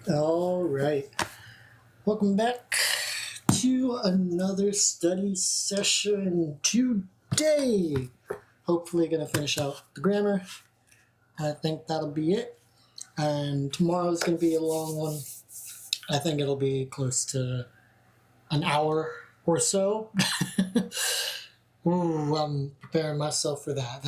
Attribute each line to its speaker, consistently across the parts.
Speaker 1: All right. Welcome back to another study session today. Hopefully, going to finish out the grammar. I think that'll be it. And tomorrow's going to be a long one. I think it'll be close to an hour or so. Ooh, I'm preparing myself for that.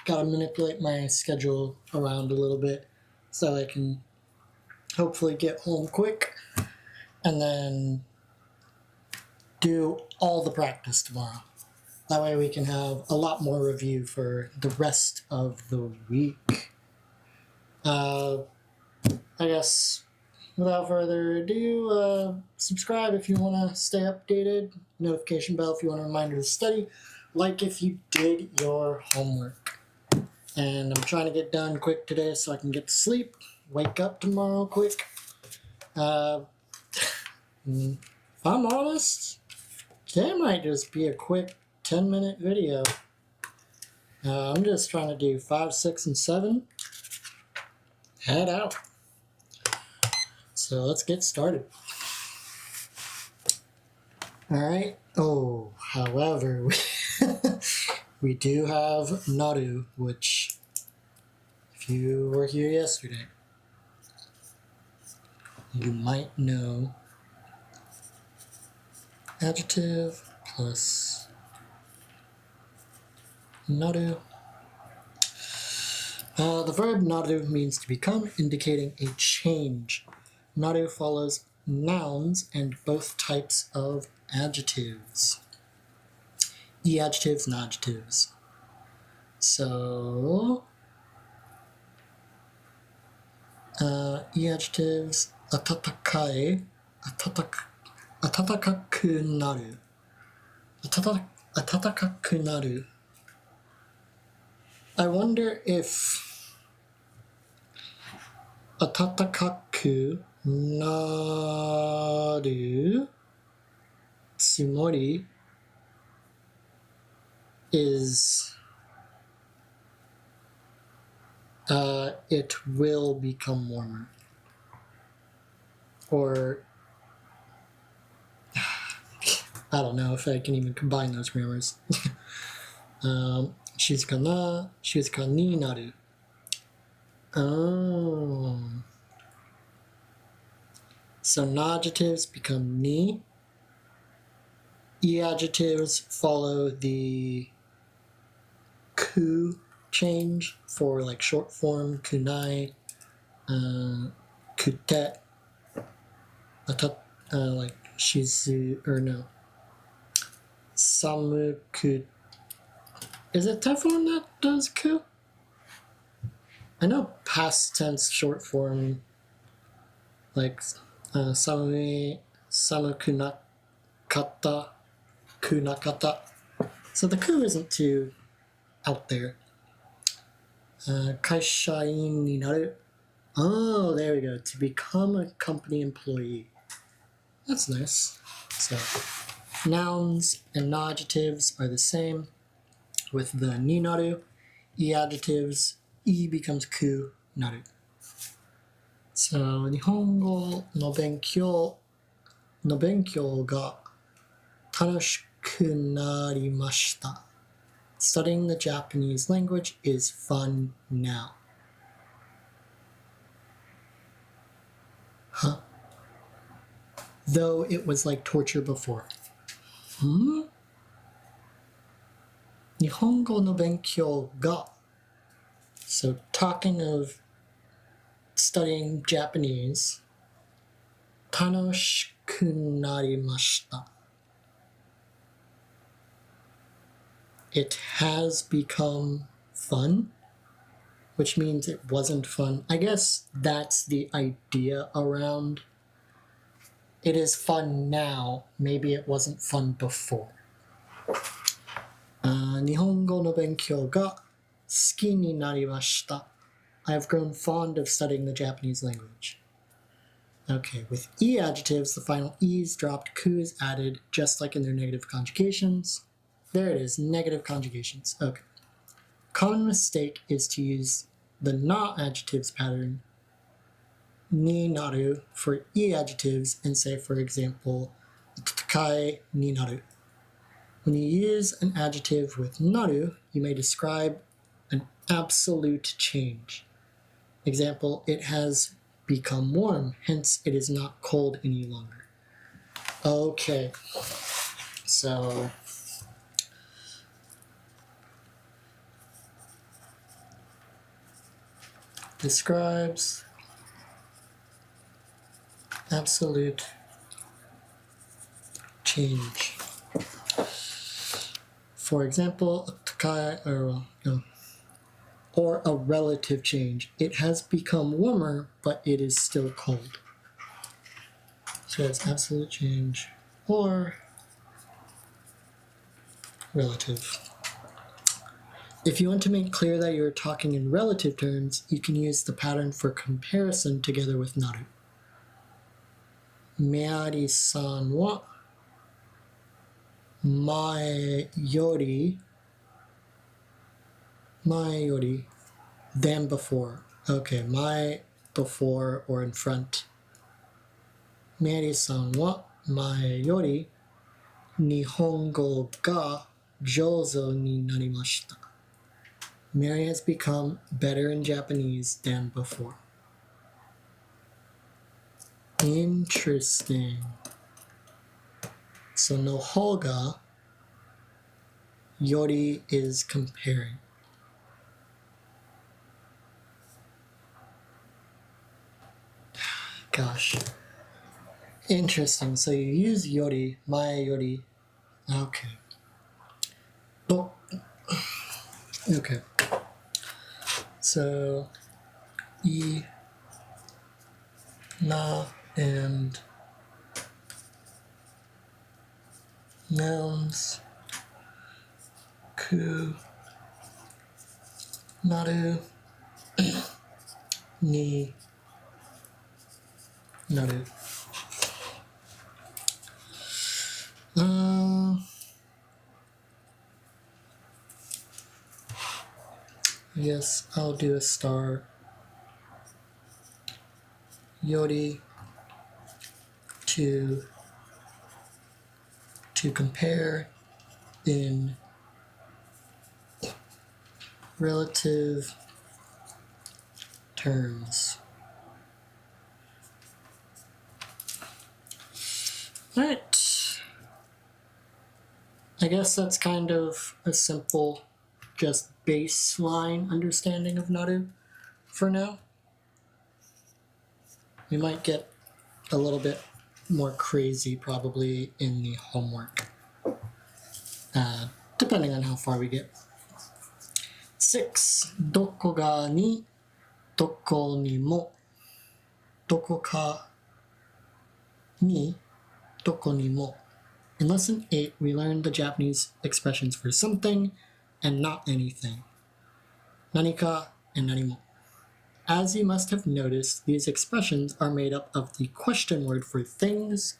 Speaker 1: Got to manipulate my schedule around a little bit so I can hopefully get home quick and then do all the practice tomorrow. That way we can have a lot more review for the rest of the week. I guess without further ado, subscribe if you want to stay updated, notification bell if you want a reminder to study, like if you did your homework. And I'm trying to get done quick today so I can get to sleep, wake up tomorrow quick. If I'm honest, today might just be a quick 10-minute video. I'm just trying to do 5, 6, and 7. Head out. So let's get started. Alright. Oh, however, we do have naru, which, if you were here yesterday, you might know adjective plus naru. The verb naru means to become, indicating a change. Naru follows nouns and both types of adjectives. E-adjectives and adjectives. So, E-adjectives, atatakai, atatakaku naru. Atatakaku naru. I wonder if atatakaku naru tsumori is it will become warmer. Or I don't know if I can even combine those grammars. Shizuka ni naru. Oh. So non-adjectives become ni. E-adjectives follow the ku change for like short form, kunai, kute, like shizu, or no, samu ku. Is it Teflon that does ku? I know past tense short form, like samu kunakata, kunakata. So the ku isn't too out there. Kaishain ni naru. Oh, there we go. To become a company employee. That's nice. So, nouns and non-adjectives are the same with the ni naru. E-adjectives, e becomes ku naru. So, Nihongo no benkyou ga tanashiku narimashita. Studying the Japanese language is fun now. Huh? Though it was like torture before. Nihongo no benkyou ga. So talking of studying Japanese, tanoshiku narimashita. It has become fun, which means it wasn't fun. I guess that's the idea around it is fun now. Maybe it wasn't fun before. Nihongo no benkyou ga suki ni narimashita. I have grown fond of studying the Japanese language. Okay, with E adjectives, the final E's dropped, ku's added, just like in their negative conjugations. There it is, negative conjugations. Okay. Common mistake is to use the not adjectives pattern ni naru for e adjectives and say, for example, tatakai ni naru. When you use an adjective with naru, you may describe an absolute change. Example, it has become warm, hence it is not cold any longer. Okay, so describes absolute change. For example, or a relative change. It has become warmer, but it is still cold. So it's absolute change or relative. If you want to make clear that you're talking in relative terms, you can use the pattern for comparison together with naru. Meari-san wa mae yori than before. Okay, mae before or in front. Meari-san wa mae yori Nihongo ga jouzo ni narimashita. Mary has become better in Japanese than before. Interesting. So no hoga, yori is comparing. Gosh. Interesting. So you use yori, mae yori. Okay. Okay. So i, na, and nouns, ku, naru, ni, naru. Yes, I'll do a star. Yori to compare in relative terms. Alright. I guess that's kind of a simple, just baseline understanding of naru for now. We might get a little bit more crazy probably in the homework, depending on how far we get. 6. どこがにどこにもどこかにどこにも. In lesson 8, we learned the Japanese expressions for something and not anything. Nanika and nanimo. As you must have noticed, these expressions are made up of the question word for things,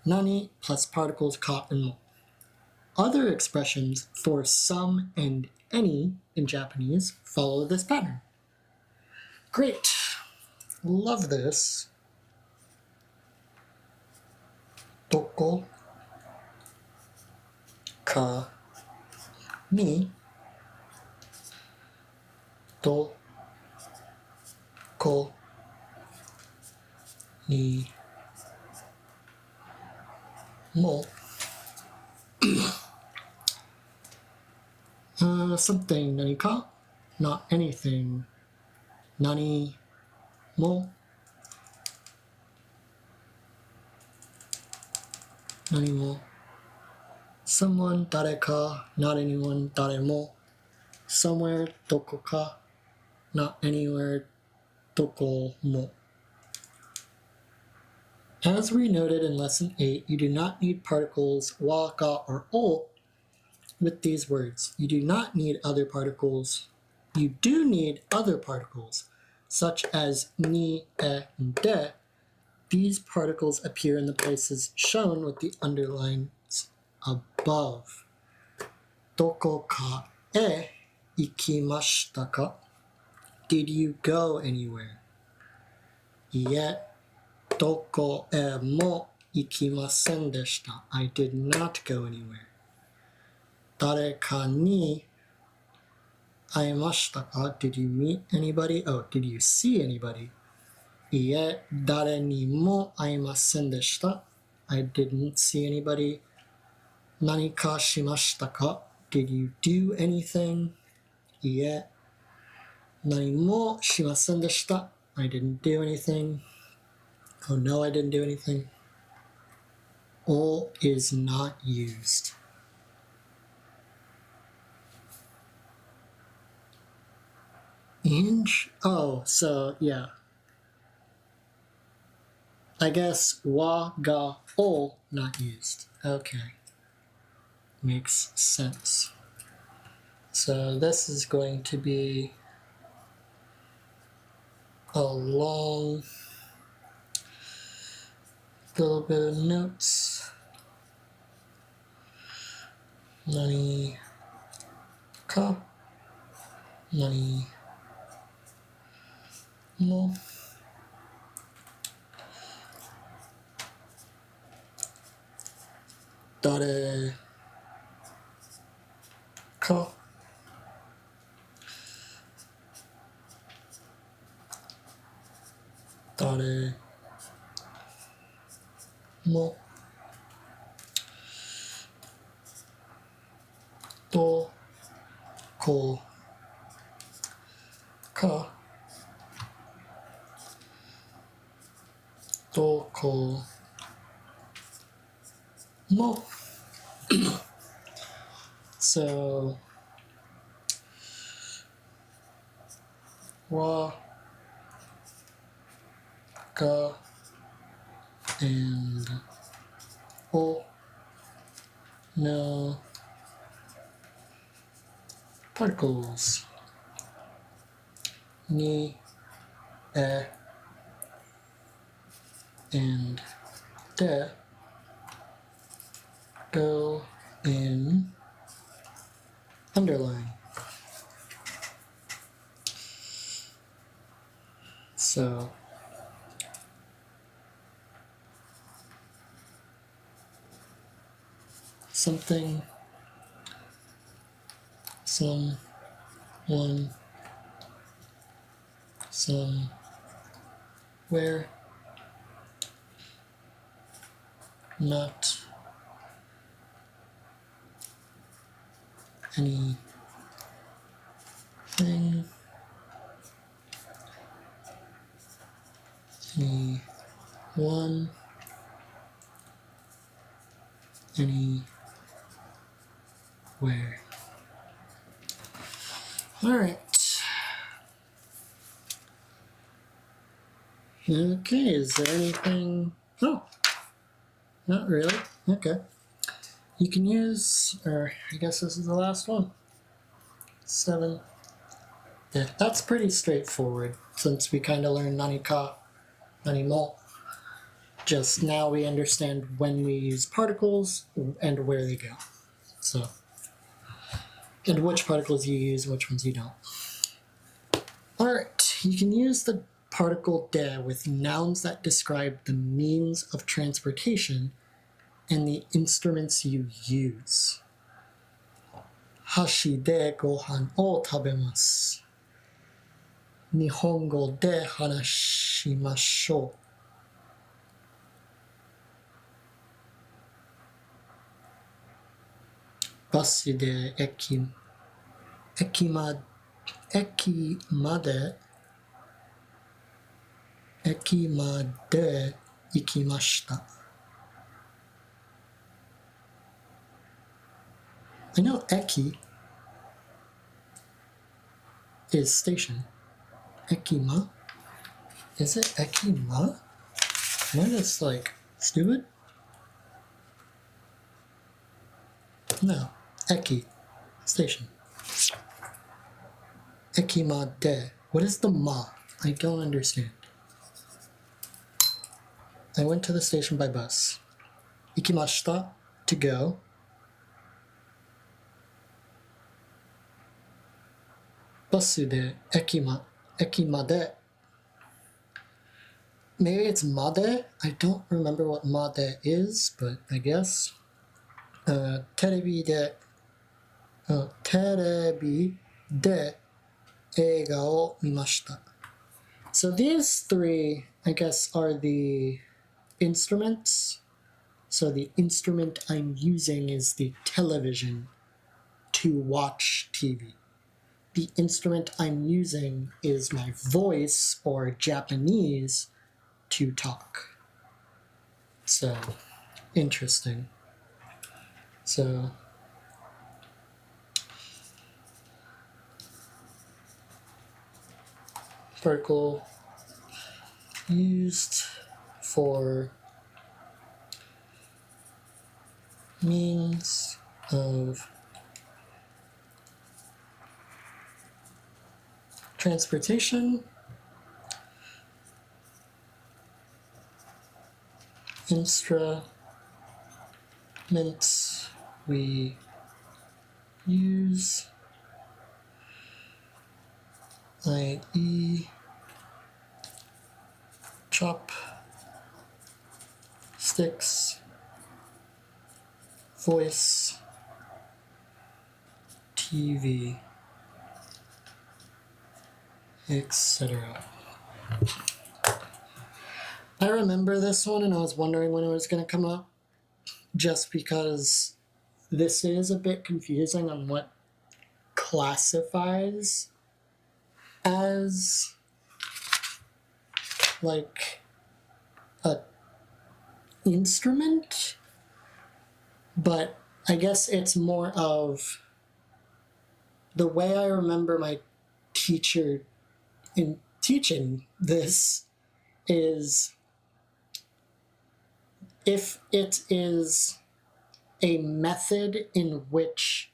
Speaker 1: nani plus particles ka and mo. Other expressions for some and any in Japanese follow this pattern. Great. Love this. Doko ka ni do ko ni mo. Something nani ka, not anything. Nani mo. Nani mo. Someone, dareka, not anyone, daremo. Somewhere, doko ka, not anywhere, doko mo. As we noted in lesson 8, you do not need particles wa, ga, or o with these words. You do not need other particles. You do need other particles, such as ni, e, and de. These particles appear in the places shown with the underlines above. Doko ka e ikimashita ka? Did you go anywhere? いえ、どこへも行きませんでした。I did not go anywhere. 誰かに会いましたか Did you meet anybody? Oh, did you see anybody? いえ、誰にも会いませんでした。I didn't see anybody. 何かしましたか Did you do anything? いえ、何もしませんでした。I didn't do anything. Oh no, I didn't do anything. All is not used. Oh, so yeah. I guess wa, ga, all not used. Okay. Makes sense. So this is going to be a long little bit of notes. Nani ka, nani mo. Dare ka. Dare mo. どこかどこも So わが and お no particles に and で go in underline. So something, someone, somewhere, not anything, anyone, anywhere. All right. Okay, is there anything? Oh, not really. Okay. You can use, or I guess this is the last one. 7. Yeah, that's pretty straightforward since we kind of learned nani ka, nani mo. Just now we understand when we use particles and where they go. So, and which particles you use, which ones you don't. All right, you can use the particle de with nouns that describe the means of transportation and the instruments you use. Hashi de gohan o tabemasu. Nihongo de hanashimashou. Basu de ekimade ikimashita. I know eki is station. Ekima? Is it ekima? Am I just like stupid? No. Eki. Station. Ekimade. What is the ma? I don't understand. I went to the station by bus. Ikimashita, to go. Basu de ekimade. maybe it's made. I don't remember what made is, but I guess. テレビで、テレビで映画を見ました。So these three, I guess, are the instruments. So the instrument I'm using is the television to watch TV. The instrument I'm using is my voice or Japanese to talk. So, interesting. So, particle used for means of transportation, instruments we use, i.e. chop sticks, voice, TV, etc. I remember this one and I was wondering when it was going to come up just because this is a bit confusing on what classifies as like a instrument, but I guess it's more of the way I remember my teacher in teaching this is if it is a method in which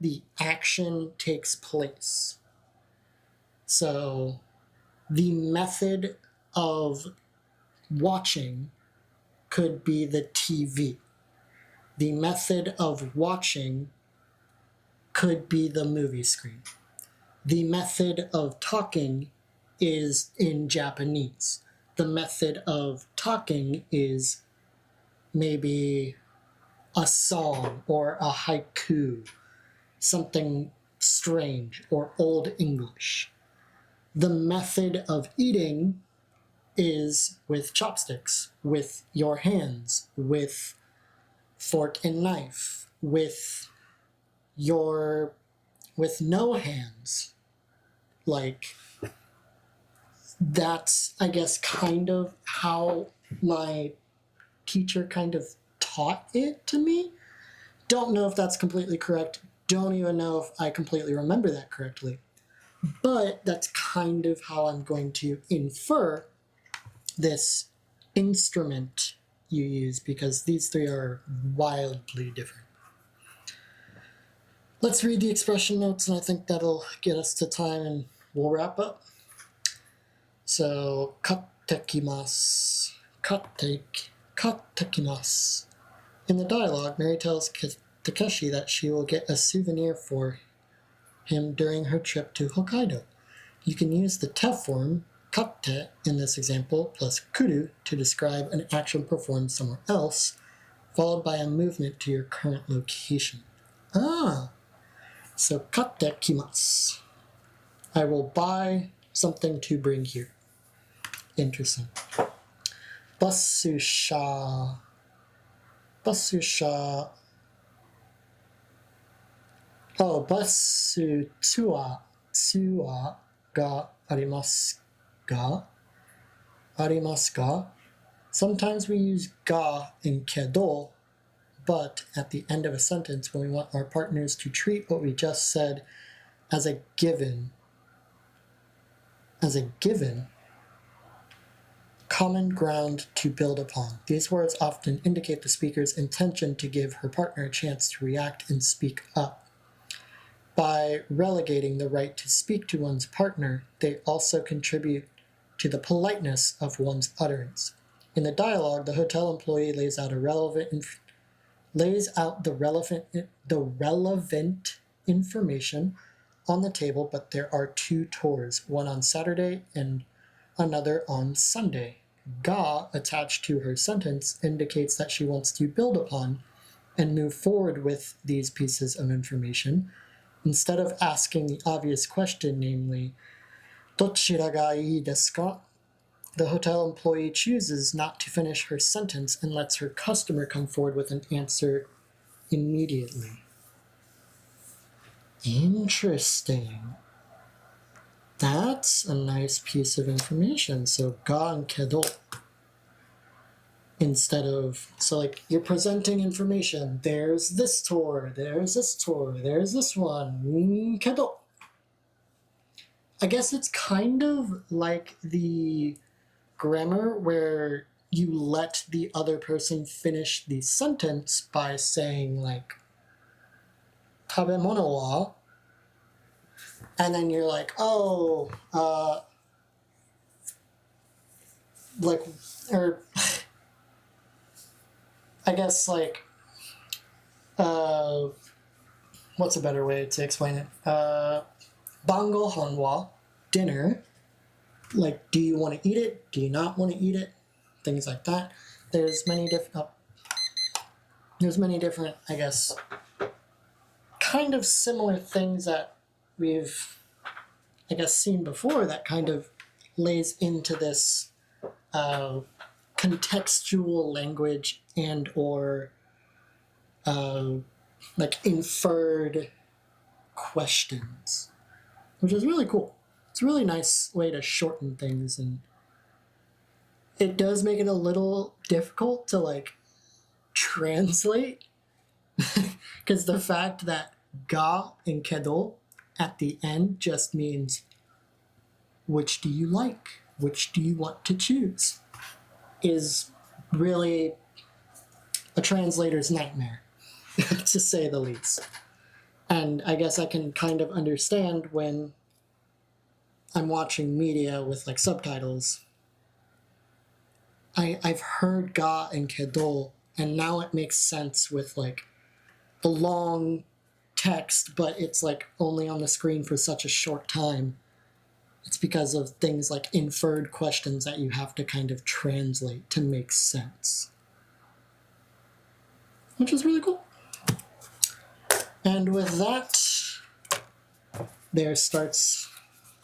Speaker 1: the action takes place. So the method of watching could be the TV. The method of watching could be the movie screen. The method of talking is in Japanese. The method of talking is maybe a song or a haiku, something strange or Old English. The method of eating is with chopsticks, with your hands, with fork and knife, with no hands. Like, that's, I guess, kind of how my teacher kind of taught it to me. Don't know if that's completely correct. Don't even know if I completely remember that correctly. But that's kind of how I'm going to infer this instrument you use, because these three are wildly different. Let's read the expression notes, and I think that'll get us to time, and we'll wrap up. So, kattekimasu. Kattekimasu. In the dialogue, Mary tells Takeshi that she will get a souvenir for him during her trip to Hokkaido. You can use the te form, katte, in this example, plus kuru to describe an action performed somewhere else, followed by a movement to your current location. So katte kimasu. I will buy something to bring here. Interesting. Basusha. Oh, basu tsua ga arimasu ga? Arimasu ga? Sometimes we use ga in kedo, but at the end of a sentence when we want our partners to treat what we just said as a given, common ground to build upon. These words often indicate the speaker's intention to give her partner a chance to react and speak up. By relegating the right to speak to one's partner, they also contribute to the politeness of one's utterance. In the dialogue, the hotel employee lays out the relevant information on the table, but there are two tours, one on Saturday and another on Sunday. ga attached to her sentence indicates that she wants to build upon and move forward with these pieces of information instead of asking the obvious question, namely, "Dochira ga ii desu ka?" The hotel employee chooses not to finish her sentence and lets her customer come forward with an answer immediately. Interesting. That's a nice piece of information. So, ga and kedo. Instead of, so like you're presenting information. There's this tour, there's this tour, there's this one. Kedo. I guess it's kind of like the grammar where you let the other person finish the sentence by saying like tabemono wa, and then you're like, oh, like, or I guess like, what's a better way to explain it? Bangohan wa, dinner. Like, do you want to eat it? Do you not want to eat it? Things like that. There's many different, I guess, kind of similar things that we've, I guess, seen before that kind of lays into this contextual language and or like inferred questions, which is really cool. It's a really nice way to shorten things, and it does make it a little difficult to like translate because the fact that ga and kedo at the end just means which do you like, which do you want to choose, is really a translator's nightmare, to say the least. And I guess I can kind of understand when I'm watching media with like subtitles. I've heard ga and kedo, and now it makes sense with like the long text, but it's like only on the screen for such a short time. It's because of things like inferred questions that you have to kind of translate to make sense, which is really cool. And with that, there starts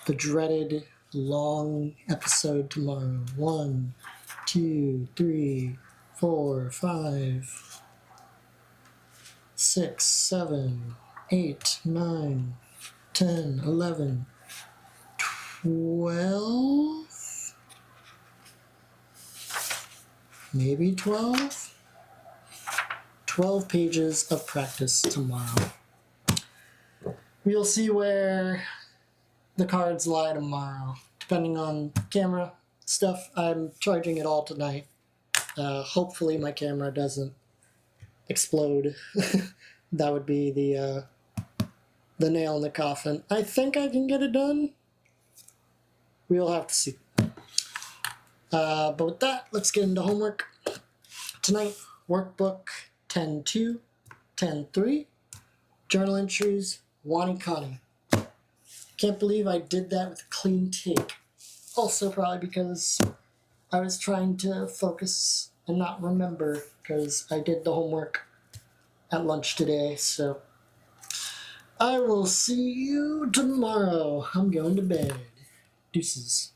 Speaker 1: the dreaded long episode tomorrow. 1, 2, 3, 4, 5, 6, 7, 8, 9, 10, 11, 12, maybe 12? 12 pages of practice tomorrow. We'll see where the cards lie tomorrow, depending on camera stuff. I'm charging it all tonight. Hopefully my camera doesn't explode. That would be the nail in the coffin. I think I can get it done. We'll have to see. But with that, let's get into homework. Tonight, workbook 10.2, 10.3, journal entries, Wani Kani. Can't believe I did that with a clean take. Also probably because I was trying to focus and not remember because I did the homework at lunch today, so I will see you tomorrow. I'm going to bed. Deuces.